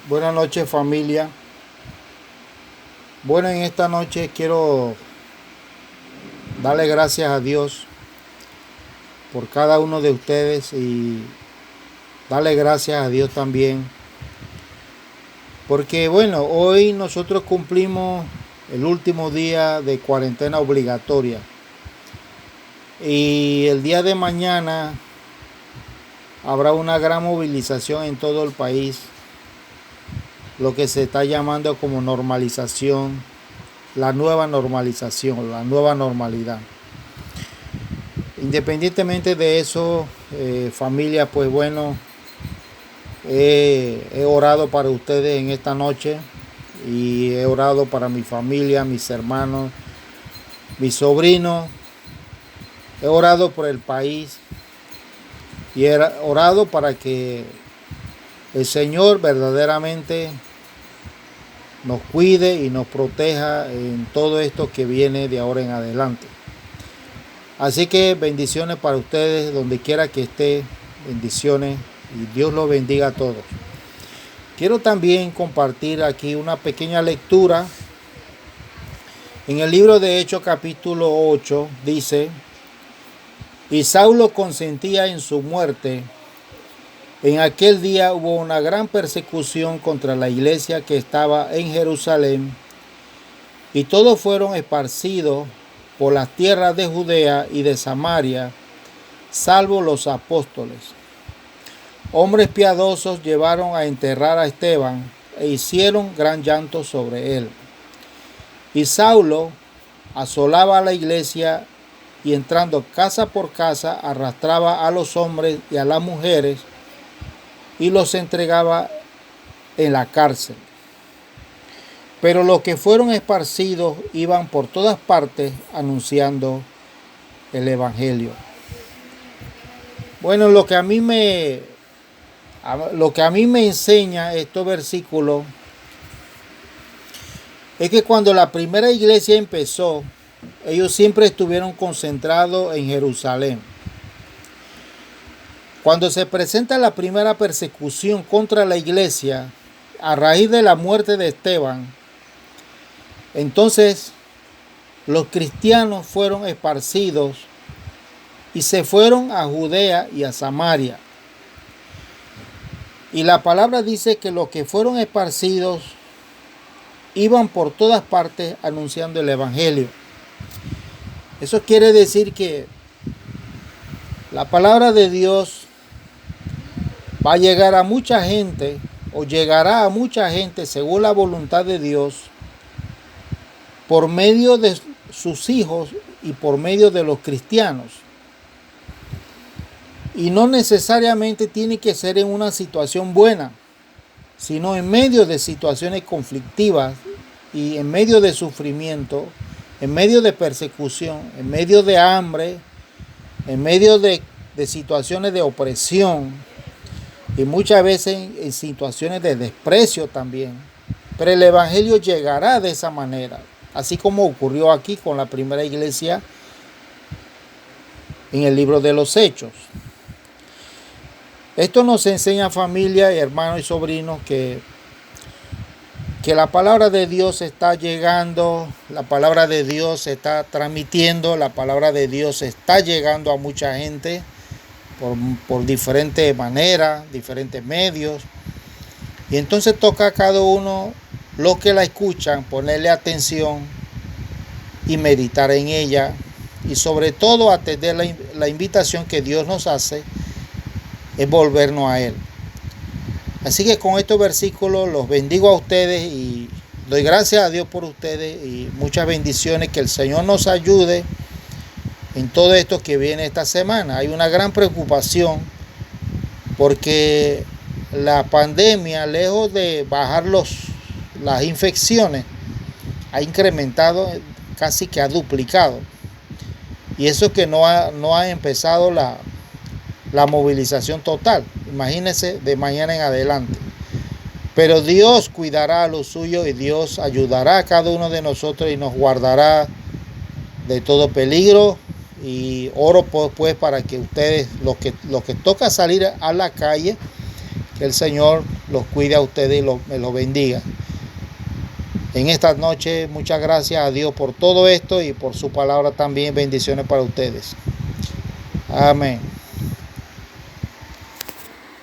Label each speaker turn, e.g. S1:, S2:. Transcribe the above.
S1: Buenas noches, familia. Bueno, en esta noche quiero darle gracias a Dios por cada uno de ustedes y darle gracias a Dios también porque bueno, hoy nosotros cumplimos el último día de cuarentena obligatoria y el día de mañana habrá una gran movilización en todo el país, lo que se está llamando como normalización, la nueva normalización, la nueva normalidad. Independientemente de eso, familia, pues bueno, he orado para ustedes en esta noche y he orado para mi familia, mis hermanos, mis sobrinos. He orado por el país y he orado para que el Señor verdaderamente nos cuide y nos proteja en todo esto que viene de ahora en adelante. Así que bendiciones para ustedes donde quiera que esté, bendiciones y Dios los bendiga a todos. Quiero también compartir aquí una pequeña lectura. En el libro de Hechos capítulo 8 dice: y Saulo consentía en su muerte. En aquel día hubo una gran persecución contra la iglesia que estaba en Jerusalén, y todos fueron esparcidos por las tierras de Judea y de Samaria, salvo los apóstoles. Hombres piadosos llevaron a enterrar a Esteban e hicieron gran llanto sobre él. Y Saulo asolaba a la iglesia y entrando casa por casa arrastraba a los hombres y a las mujeres y los entregaba en la cárcel. Pero los que fueron esparcidos iban por todas partes anunciando el evangelio. Bueno, lo que a mí me enseña estos versículos es que cuando la primera iglesia empezó, ellos siempre estuvieron concentrados en Jerusalén. Cuando se presenta la primera persecución contra la iglesia a raíz de la muerte de Esteban, entonces los cristianos fueron esparcidos y se fueron a Judea y a Samaria. Y la palabra dice que los que fueron esparcidos iban por todas partes anunciando el evangelio. Eso quiere decir que la palabra de Dios va a llegar a mucha gente, o llegará a mucha gente según la voluntad de Dios, por medio de sus hijos y por medio de los cristianos. Y no necesariamente tiene que ser en una situación buena, sino en medio de situaciones conflictivas y en medio de sufrimiento, en medio de persecución, en medio de hambre, en medio de situaciones de opresión y muchas veces en situaciones de desprecio también. Pero el evangelio llegará de esa manera, así como ocurrió aquí con la primera iglesia en el libro de los Hechos. Esto nos enseña, familia, hermanos y sobrinos, que la palabra de Dios está llegando, la palabra de Dios se está transmitiendo, la palabra de Dios está llegando a mucha gente por diferentes maneras, diferentes medios. Y entonces toca a cada uno, los que la escuchan, ponerle atención y meditar en ella. Y sobre todo atender la invitación que Dios nos hace, es volvernos a Él. Así que con estos versículos los bendigo a ustedes y doy gracias a Dios por ustedes y muchas bendiciones. Que el Señor nos ayude en todo esto que viene esta semana. Hay una gran preocupación porque la pandemia, lejos de bajar las infecciones, ha incrementado, casi que ha duplicado. Y eso que no ha empezado la movilización total. Imagínense de mañana en adelante. Pero Dios cuidará a los suyos y Dios ayudará a cada uno de nosotros y nos guardará de todo peligro. Y oro pues para que ustedes, los que toca salir a la calle, Que el Señor los cuide a ustedes y me los bendiga. En esta noche, muchas gracias a Dios por todo esto y por su palabra también. Bendiciones para ustedes. Amén.